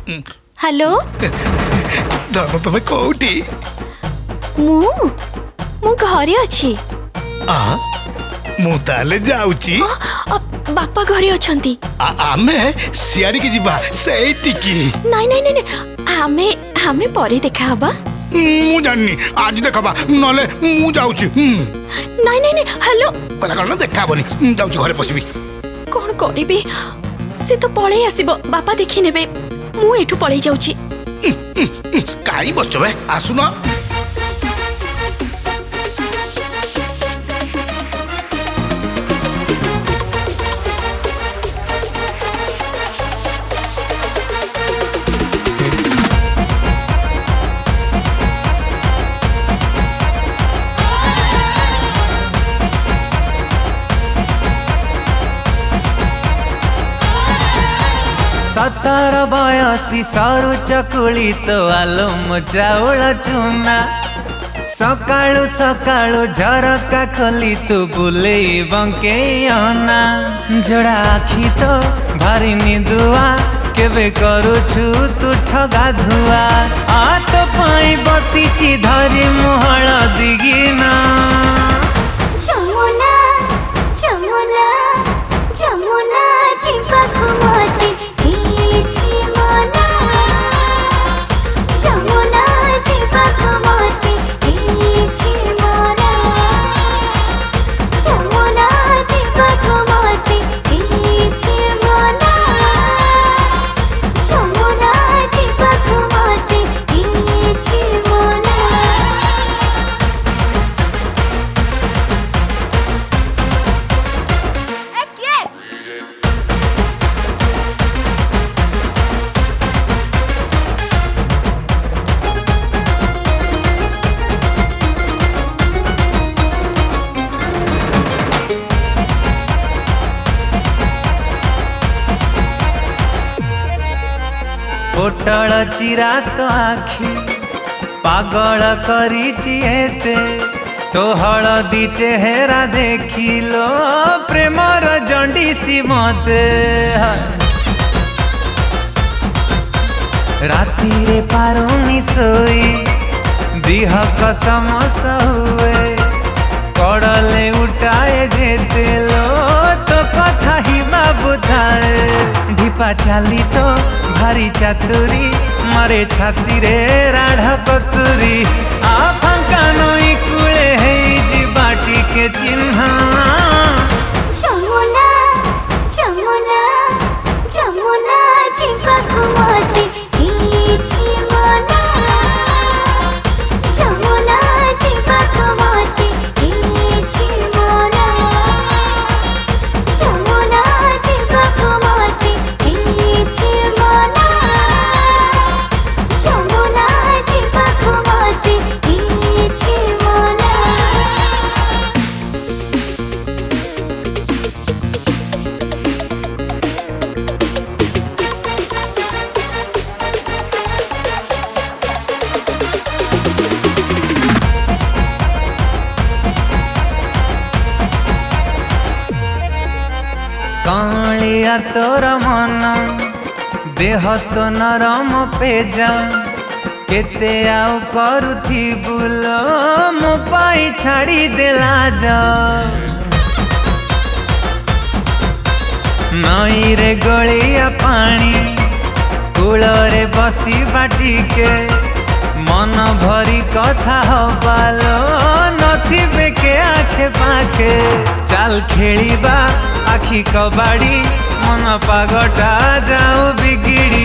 hello धन तुम कौटी मु घरे अच्छी मु ताले जाउची बापा घरे अछंती आमे सियाड़ी की जिबा सेठी की नहीं नहीं नहीं हमें हमें परे देखा हबा मु जाननी आज देखबा नले मु जाउची नहीं नहीं नहीं हेलो पला कौन देखा बनी जाउची घरे पसिबी कौन करिबे से तो पळे आसीबो बापा देखि नेबे मु एठू पळे जाउची काई बचबे आसुना सतर बयसी सरु चकुली तो आलम चाउल चुना सकाळु सकाळु झरका खोली तू बुले बंके अना जोड़ा आखी तो भारी निदुआ केबे करुछु तू ठगा धुआ आ तो पाई बसीची धरी मुहळ दिगिना जमुना जमुना जमुना जिबा घुमती जमुना जिबा घुमती जमुना जिबा घुमती जमुना जिबा घुमती पोटल चिरा तो आखी पागल करिछि एते तो हलदी चेहरा देखिलो प्रेमर जंडीसी मते राती रे पारुनी सोई दिहक समस हुए कड़ले उठाए जेते लो तो कथा ही बुधाए ढिपा चाली तो भारी चातुरी मारे छाती रे राढ़ कतुरी आ फंका नई कुले है जी बाटी के चिन्ह जमुना जमुना जमुना जिबा घुमती जमुना जिबा घुमती जमुना जिबा घुमती जमुना जिबा घुमती कालिया तोर मन देह तो नरम पेजा केते आउ करुथी बुलो मो पाई छाड़ी देला जा नई रे गलिया पानी कूलरे बसी बाटी के मन भरी कथा हबालो नथी बेके आखे पाखे चाल खेलिबा आखी कबाड़ी मन पागटा जाऊ बिगिड़ी